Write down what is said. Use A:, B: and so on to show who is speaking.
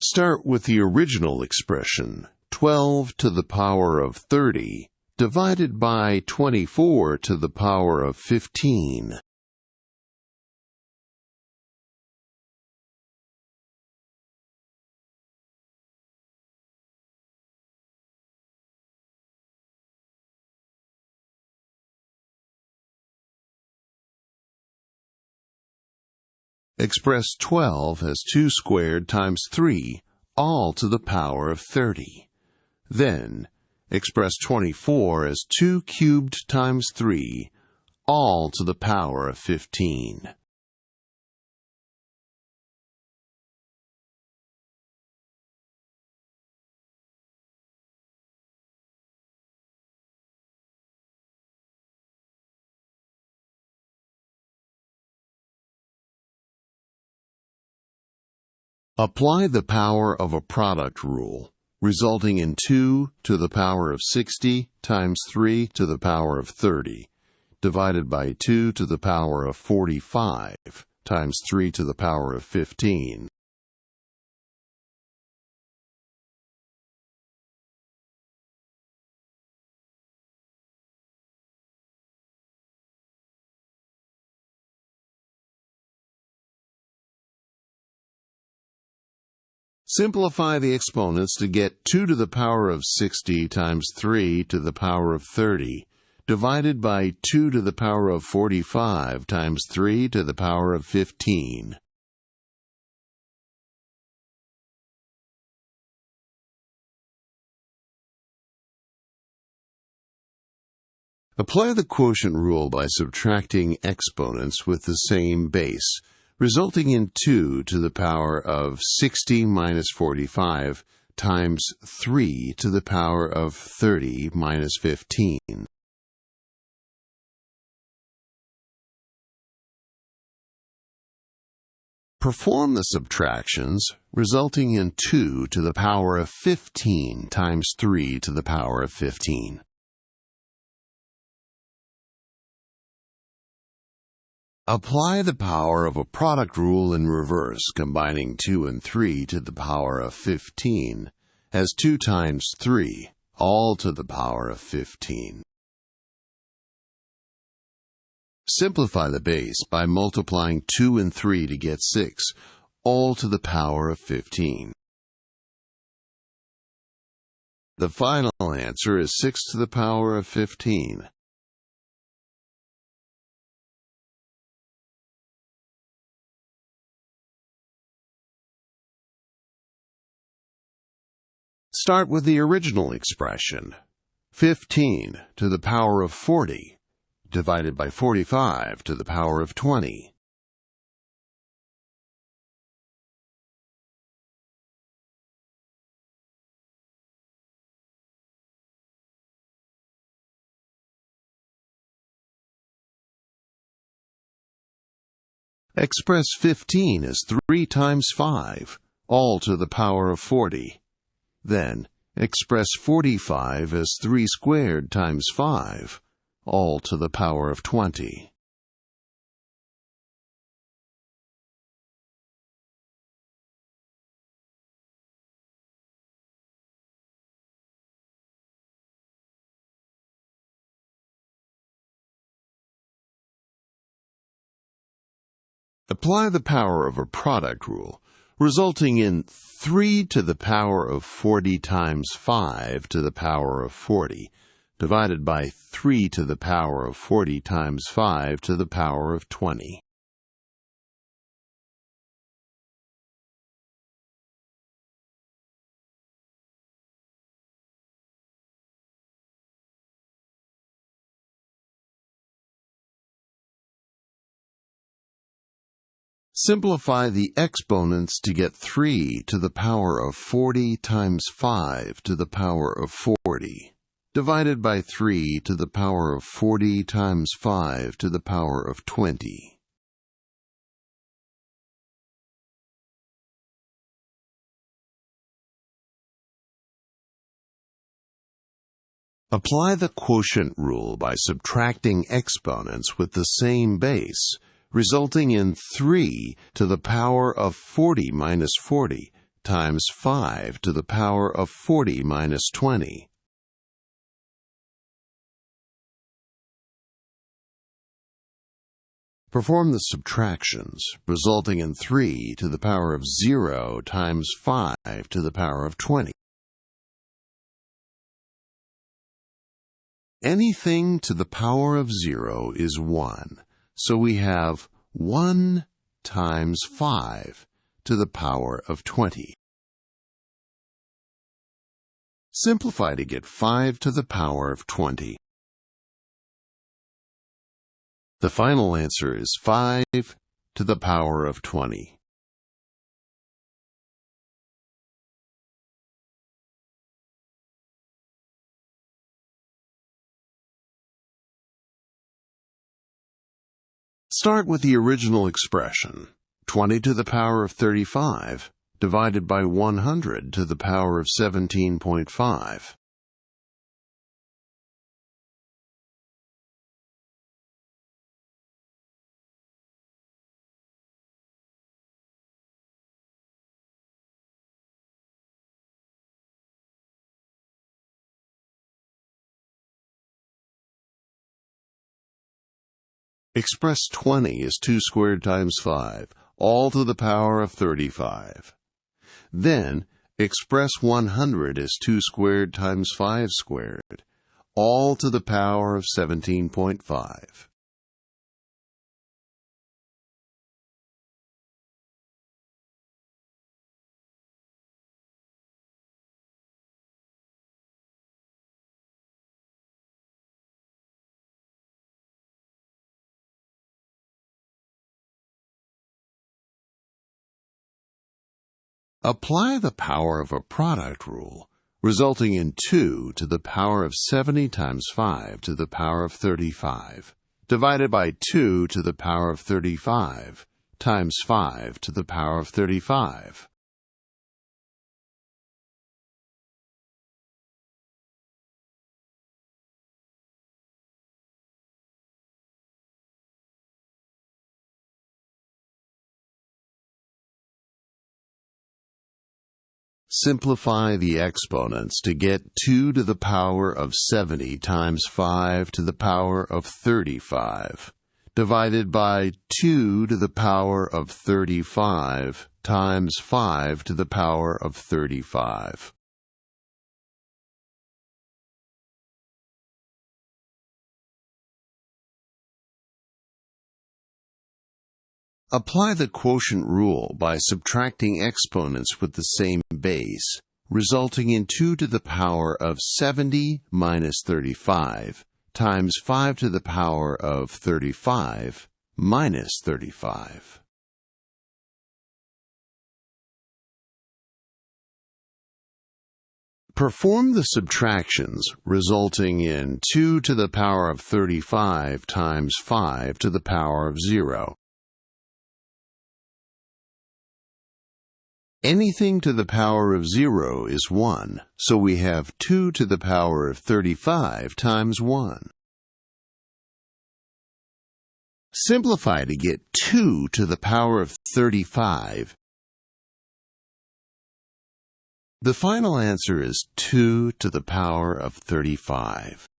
A: Start with the original expression, 12 to the power of 30, divided by 24 to the power of 15. Express 12 as 2 squared times 3, all to the power of 30. Then, express 24 as 2 cubed times 3, all to the power of 15. Apply the power of a product rule, resulting in 2 to the power of 60 times 3 to the power of 30, divided by 2 to the power of 45 times 3 to the power of 15. Simplify the exponents to get 2 to the power of 60 times 3 to the power of 30, divided by 2 to the power of 45 times 3 to the power of 15. Apply the quotient rule by subtracting exponents with the same base, resulting in 2 to the power of 60 minus 45 times 3 to the power of 30 minus 15. Perform the subtractions, resulting in 2 to the power of 15 times 3 to the power of 15. Apply the power of a product rule in reverse, combining 2 and 3 to the power of 15 as 2 times 3, all to the power of 15. Simplify the base by multiplying 2 and 3 to get 6, all to the power of 15. The final answer is 6 to the power of 15. Start with the original expression, 15 to the power of 40, divided by 45 to the power of 20. Express 15 as 3 times 5, all to the power of 40. Then, express 45 as 3 squared times 5, all to the power of 20. Apply the power of a product rule, resulting in 3 to the power of 40 times 5 to the power of 40, divided by 3 to the power of 40 times 5 to the power of 20. Simplify the exponents to get 3 to the power of 40 times 5 to the power of 40, divided by 3 to the power of 40 times 5 to the power of 20. Apply the quotient rule by subtracting exponents with the same base, resulting in 3 to the power of 40 minus 40 times 5 to the power of 40 minus 20. Perform the subtractions, resulting in 3 to the power of 0 times 5 to the power of 20. Anything to the power of 0 is 1, so we have 1 times 5 to the power of 20. Simplify to get 5 to the power of 20. The final answer is 5 to the power of 20. Start with the original expression, 20 to the power of 35, divided by 100 to the power of 17.5. Express 20 as 2 squared times 5, all to the power of 35. Then, express 100 as 2 squared times 5 squared, all to the power of 17.5. Apply the power of a product rule, resulting in 2 to the power of 70 times 5 to the power of 35, divided by 2 to the power of 35 times 5 to the power of 35. Simplify the exponents to get 2 to the power of 70 times 5 to the power of 35, divided by 2 to the power of 35 times 5 to the power of 35. Apply the quotient rule by subtracting exponents with the same base, resulting in 2 to the power of 70 minus 35 times 5 to the power of 35 minus 35. Perform the subtractions, resulting in 2 to the power of 35 times 5 to the power of 0. Anything to the power of 0 is 1, so we have 2 to the power of 35 times 1. Simplify to get 2 to the power of 35. The final answer is 2 to the power of 35.